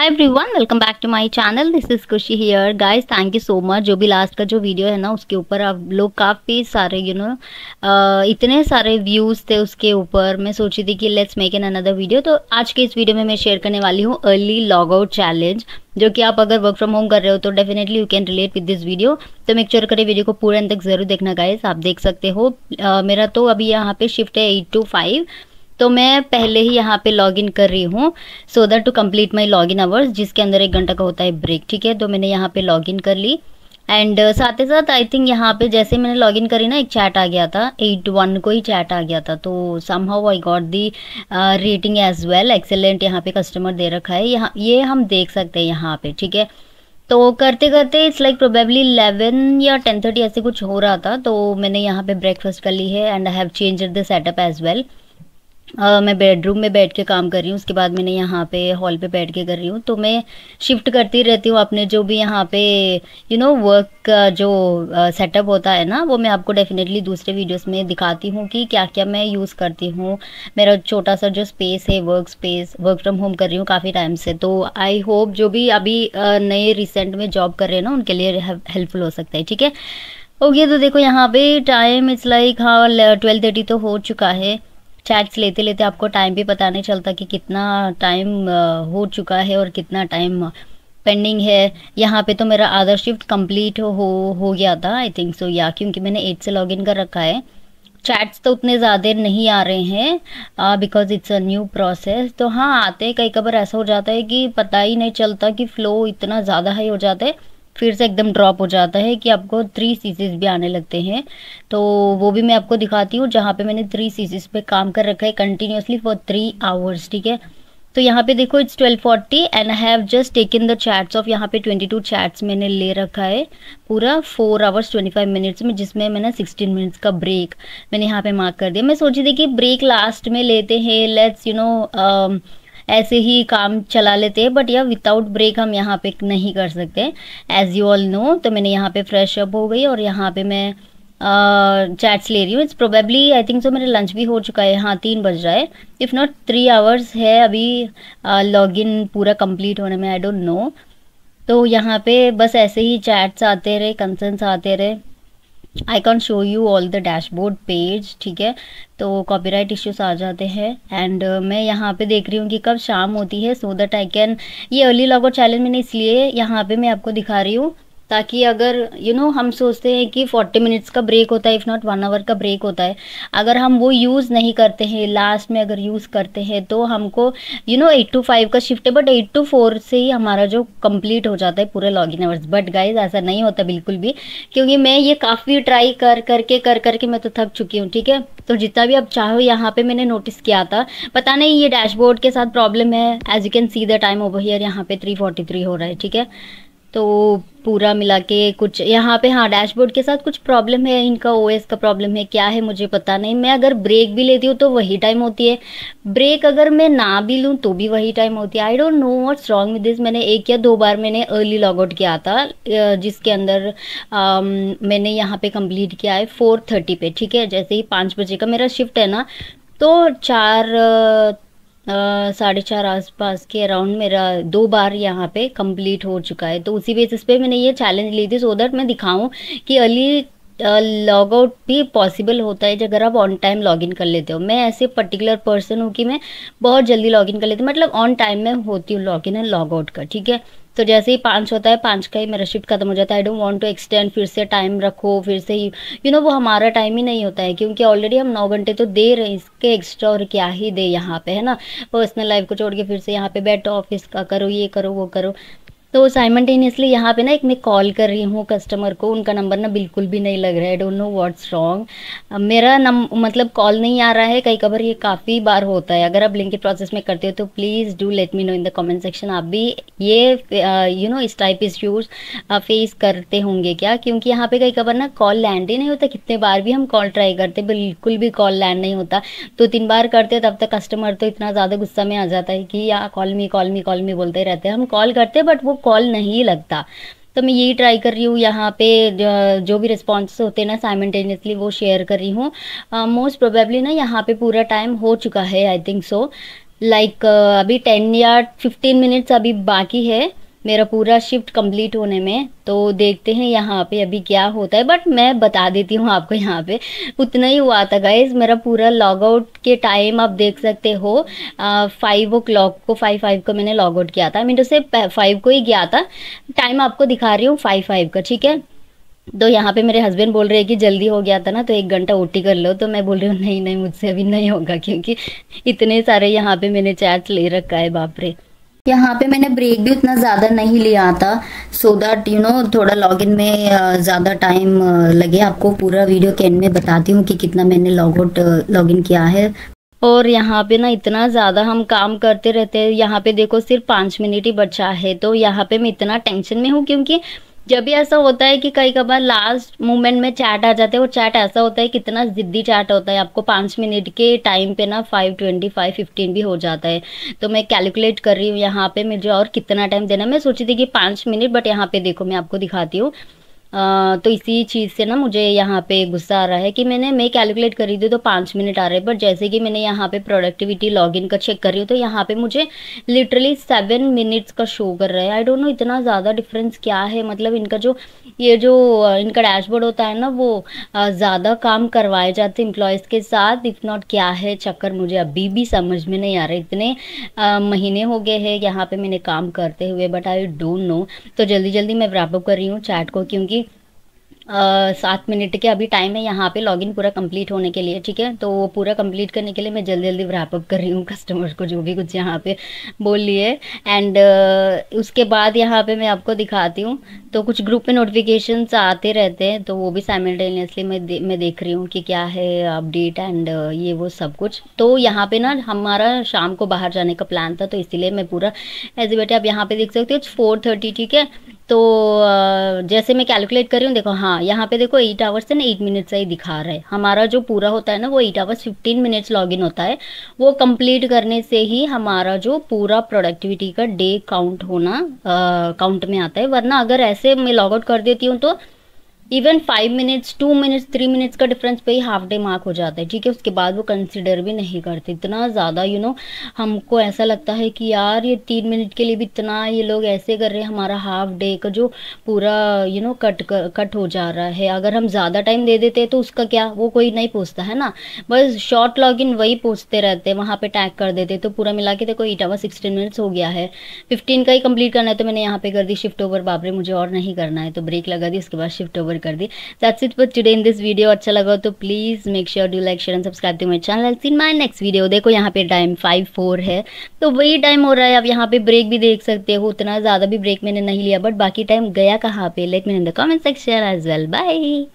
Hi everyone, welcome back to my channel. This is Khushi here guys. Thank you so much. जो भी last का जो video है ना, उसके ऊपर आप लोग काफ़ी सारे इतने सारे व्यूज़ थे उसके ऊपर। मैं सोची थी कि let's make an another video. तो आज के इस वीडियो में मैं शेयर करने वाली हूँ अर्ली लॉग आउट चैलेंज, जो कि आप अगर वर्क फ्रॉम होम कर रहे हो तो definitely you can relate with this video. तो मेक श्योर करें वीडियो को पूरे अंत तक जरूर देखना गाइस। आप देख सकते हो मेरा तो अभी यहाँ पे शिफ्ट है 8 to 5। तो मैं पहले ही यहाँ पे लॉग इन कर रही हूँ so that to complete my log in hours, जिसके अंदर 1 घंटा का होता है ब्रेक। ठीक है, तो मैंने यहाँ पे लॉग इन कर ली एंड साथ ही साथ आई थिंक यहाँ पे जैसे मैंने लॉग इन करी ना, एक चैट आ गया था, 8:01 को ही चैट आ गया था। तो somehow I got the rating as well, excellent यहाँ पे कस्टमर दे रखा है। यहाँ ये हम देख सकते हैं यहाँ पे। ठीक है, तो करते करते इट्स लाइक प्रोबेबली 11 या 10:30 ऐसे कुछ हो रहा था। तो मैंने यहाँ पे ब्रेकफास्ट कर ली है and I have changed the setup as well. मैं बेडरूम में बैठ के काम कर रही हूँ, उसके बाद मैंने यहाँ पे हॉल पे बैठ के कर रही हूँ। तो मैं शिफ्ट करती रहती हूँ अपने जो भी यहाँ पे वर्क का जो सेटअप होता है ना, वो मैं आपको डेफिनेटली दूसरे वीडियोस में दिखाती हूँ कि क्या क्या मैं यूज़ करती हूँ। मेरा छोटा सा जो स्पेस है, work space, work from home कर रही हूँ काफ़ी टाइम से। तो आई होप जो भी अभी नए रिसेंट में जॉब कर रहे हैं ना, उनके लिए हेल्पफुल हो सकता है। ठीक है, ओके। तो देखो यहाँ पे टाइम इट्स लाइक हाँ 12:30 तो हो चुका है। चैट्स लेते लेते आपको टाइम भी पता नहीं चलता कि कितना टाइम हो चुका है और कितना टाइम पेंडिंग है। यहाँ पे तो मेरा आधा शिफ्ट कंप्लीट हो गया था आई थिंक सो, या क्योंकि मैंने 8 से लॉग इन कर रखा है। चैट्स तो उतने ज़्यादा नहीं आ रहे हैं because it's a new process. तो हाँ, आते हैं, कई कबार ऐसा हो जाता है कि पता ही नहीं चलता कि फ्लो इतना ज़्यादा हाई हो जाता है, फिर से एकदम ड्रॉप हो जाता है कि आपको 3 सीसीज भी आने लगते हैं। तो वो भी मैं आपको दिखाती हूँ, जहाँ पे मैंने 3 सीसीज पे काम कर रखा है कंटिन्यूसली फॉर 3 आवर्स। ठीक है, तो यहाँ पे देखो it's 12:40 and I have just taken the chats of, यहाँ पे 22 चैट्स मैंने ले रखा है पूरा 4 आवर्स 25 मिनट्स में, जिसमें मैंने 16 मिनट्स का ब्रेक मैंने यहाँ पे मार्क कर दिया। मैं सोची थी कि ब्रेक लास्ट में लेते हैं, लेट्स ऐसे ही काम चला लेते हैं, बट या विदाउट ब्रेक हम यहाँ पे नहीं कर सकते एज यू ऑल नो। तो मैंने यहाँ पे फ्रेश अप हो गई और यहाँ पे मैं चैट्स ले रही हूँ। It's probably I think so मेरा लंच भी हो चुका है। हाँ, 3 बज रहा है, इफ़ नॉट 3 आवर्स है अभी लॉग इन पूरा कंप्लीट होने में, आई डोंट नो। तो यहाँ पे बस ऐसे ही चैट्स आते रहे, कंसर्न्स आते रहे। I can show you all the dashboard page. ठीक है, तो कॉपीराइट इश्यूज आ जाते हैं एंड मैं यहाँ पे देख रही हूँ कि कब शाम होती है सो दैट आई कैन, ये अर्ली लॉग आउट चैलेंज मैंने इसलिए यहाँ पे मैं आपको दिखा रही हूँ ताकि अगर हम सोचते हैं कि 40 मिनट्स का ब्रेक होता है, इफ़ नॉट 1 आवर का ब्रेक होता है, अगर हम वो यूज़ नहीं करते हैं, लास्ट में अगर यूज़ करते हैं तो हमको 8 to 5 का शिफ्ट है, बट 8 to 4 से ही हमारा जो कंप्लीट हो जाता है पूरे log in hours. But guys ऐसा नहीं होता बिल्कुल भी, क्योंकि मैं ये काफ़ी ट्राई कर करके मैं तो थक चुकी हूँ। ठीक है, तो जितना भी आप चाहो, यहाँ पे मैंने नोटिस किया था, पता नहीं ये डैशबोर्ड के साथ प्रॉब्लम है। As you can see the time over here, यहाँ पे 3:43 हो रहा है। ठीक है, तो पूरा मिला के कुछ यहाँ पे हाँ डैशबोर्ड के साथ कुछ प्रॉब्लम है, इनका ओएस का प्रॉब्लम है, क्या है मुझे पता नहीं। मैं अगर ब्रेक भी लेती हूँ तो वही टाइम होती है, ब्रेक अगर मैं ना भी लूँ तो भी वही टाइम होती है। I don't know what's wrong with this. मैंने 1 या 2 बार मैंने अर्ली लॉग आउट किया था, जिसके अंदर मैंने यहाँ पे कंप्लीट किया है 4:30 पे। ठीक है, जैसे ही 5 बजे का मेरा शिफ्ट है ना, तो 4 साढ़े 4 आसपास के अराउंड मेरा 2 बार यहाँ पे कंप्लीट हो चुका है। तो उसी बेसिस पे मैंने ये चैलेंज ली थी सो दैट मैं दिखाऊं कि अर्ली लॉग आउट भी पॉसिबल होता है अगर आप ऑन टाइम लॉग इन कर लेते हो। मैं ऐसे पर्टिकुलर पर्सन हूँ कि मैं बहुत जल्दी लॉग इन कर लेती हूँ, मतलब ऑन टाइम में होती हूँ log in and log out का। ठीक है, तो जैसे ही 5 होता है, 5 का ही मेरा शिफ्ट खत्म हो जाता है। I don't want to extend, फिर से टाइम रखो, फिर से ही वो हमारा टाइम ही नहीं होता है, क्योंकि ऑलरेडी हम 9 घंटे तो दे रहे हैं, इसके एक्स्ट्रा और क्या ही दे यहाँ पे, है ना। पर्सनल लाइफ को छोड़ के फिर से यहाँ पे बैठो, ऑफिस का करो, ये करो वो करो। तो साइमल्टेनियसली यहाँ पे ना एक मैं कॉल कर रही हूँ कस्टमर को, उनका नंबर ना बिल्कुल भी नहीं लग रहा है। Don't know what's wrong. मेरा मतलब कॉल नहीं आ रहा है, कई कबार ये काफ़ी बार होता है। अगर आप लिंक प्रोसेस में करते हो तो please do let me know in the comment section, आप भी ये इस टाइप इश्यूज फेस करते होंगे क्या, क्योंकि यहाँ पे कई कबार ना कॉल लैंड ही नहीं होता। कितने बार भी हम कॉल ट्राई करते, बिल्कुल भी कॉल लैंड नहीं होता। 2-3 बार करते तब तक कस्टमर तो इतना ज़्यादा गुस्सा में आ जाता है कि या कॉल मी कॉल मी कॉल मी बोलते रहते हैं। हम कॉल करते बट वो कॉल नहीं लगता। तो मैं यही ट्राई कर रही हूँ, यहाँ पे जो भी रिस्पॉन्स होते हैं ना साइमल्टेनियसली वो शेयर कर रही हूँ। मोस्ट प्रोबेबली ना यहाँ पे पूरा टाइम हो चुका है आई थिंक सो। लाइक अभी 10 या 15 मिनट्स अभी बाकी है मेरा पूरा शिफ्ट कंप्लीट होने में। तो देखते हैं यहाँ पे अभी क्या होता है, बट मैं बता देती हूँ आपको यहाँ पे उतना ही हुआ था गाइज। मेरा पूरा लॉग आउट के टाइम आप देख सकते हो 5 o'clock को 5:05 को मैंने लॉग आउट किया था। मैं तो से 5 को ही गया था। टाइम आपको दिखा रही हूँ 5:05 का, ठीक है। तो यहाँ पे मेरे हस्बैंड बोल रहे हैं कि जल्दी हो गया था ना तो 1 घंटा ओटी कर लो, तो मैं बोल रही हूँ नहीं नहीं मुझसे अभी नहीं होगा, क्योंकि इतने सारे यहाँ पे मैंने चैट्स ले रखा है, बाप रे। यहाँ पे मैंने ब्रेक भी उतना ज़्यादा नहीं लिया था, सो दैट थोड़ा लॉगिन में ज़्यादा टाइम लगे। आपको पूरा वीडियो के एंड में बताती हूँ कि कितना मैंने लॉगिन किया है। और यहाँ पे ना इतना ज़्यादा हम काम करते रहते हैं। यहाँ पे देखो सिर्फ 5 मिनट ही बचा है, तो यहाँ पे मैं इतना टेंशन में हूँ, क्योंकि जब भी ऐसा होता है कि कई कबार लास्ट मोमेंट में चैट आ जाते हैं। वो चैट ऐसा होता है, कितना जिद्दी चैट होता है, आपको 5 मिनट के टाइम पे ना 5:20 5:15 भी हो जाता है। तो मैं कैलकुलेट कर रही हूँ यहाँ पे मुझे और कितना टाइम देना। मैं सोची थी कि 5 मिनट, बट यहाँ पे देखो मैं आपको दिखाती हूँ। तो इसी चीज़ से ना मुझे यहाँ पे गुस्सा आ रहा है कि मैं कैलकुलेट कर रही थी तो 5 मिनट आ रहे हैं, बट जैसे कि मैंने यहाँ पे प्रोडक्टिविटी लॉगिन का चेक कर रही हूँ तो यहाँ पे मुझे लिटरली 7 मिनट्स का शो कर रहा है। आई डोंट नो इतना ज़्यादा डिफरेंस क्या है। मतलब इनका जो इनका डैशबोर्ड होता है ना, वो ज़्यादा काम करवाए जाते हैं एम्प्लॉयज़ के साथ, इफ़ नॉट क्या है चक्कर, मुझे अभी भी समझ में नहीं आ रहा। इतने महीने हो गए हैं यहाँ पे मैंने काम करते हुए, बट आई डोंट नो। तो जल्दी जल्दी मैं रैप अप कर रही हूँ चैट को, क्योंकि 7 मिनट के अभी टाइम है यहाँ पे लॉगिन पूरा कंप्लीट होने के लिए, ठीक है। तो वो पूरा कंप्लीट करने के लिए मैं जल्दी जल्दी रैप अप कर रही हूँ कस्टमर्स को जो भी कुछ यहाँ पे बोल लिए। एंड उसके बाद यहाँ पे मैं आपको दिखाती हूँ। तो कुछ ग्रुप में नोटिफिकेशंस आते रहते हैं, तो वो भी साइमल्टेनियसली मैं देख रही हूँ कि क्या है अपडेट एंड ये वो सब कुछ। तो यहाँ पे ना हमारा शाम को बाहर जाने का प्लान था, तो इसीलिए मैं पूरा ऐसे बैठे आप यहाँ पे देख सकते हो 4:30, ठीक है। तो जैसे मैं कैलकुलेट कर रही हूँ, देखो हाँ यहाँ पे देखो 8 आवर्स से ना 8 मिनट से ही दिखा रहा है। हमारा जो पूरा होता है ना वो 8 आवर्स 15 मिनट्स लॉगिन होता है। वो कंप्लीट करने से ही हमारा जो पूरा प्रोडक्टिविटी का डे काउंट होना काउंट में आता है। वरना अगर ऐसे मैं लॉग आउट कर देती हूँ तो इवन 5 मिनट्स 2 मिनट्स 3 मिनट्स का डिफरेंस पे ही हाफ डे मार्क हो जाता है, ठीक है। उसके बाद वो कंसिडर भी नहीं करते। इतना ज़्यादा हमको ऐसा लगता है कि यार ये 3 मिनट के लिए भी इतना ये लोग ऐसे कर रहे हैं। हमारा हाफ डे का जो पूरा कट हो जा रहा है। अगर हम ज़्यादा टाइम दे देते तो उसका क्या, वो कोई नहीं पूछता है ना। बस शॉर्ट लॉग इन वही पूछते रहते हैं, वहाँ पे टैग कर देते। तो पूरा मिला के देखो 8 आवर 16 मिनट्स हो गया है। 15 का ही कंप्लीट करना है, तो मैंने यहाँ पे कर दी शिफ्ट ओवर। बाबरे मुझे और नहीं करना है, तो ब्रेक लगा दी, उसके बाद शिफ्ट ओवर कर दी। That's it for today in this video. अच्छा लगा तो please make sure do like share and subscribe to my channel. I see in my next video. देखो यहाँ पे टाइम 5:04 है, तो वही टाइम हो रहा है। अब यहाँ पे ब्रेक भी देख सकते हो, उतना ज़्यादा भी ब्रेक मैंने नहीं लिया, बट बाकी टाइम गया कहाँ पे, let me in the comment section as well. Bye.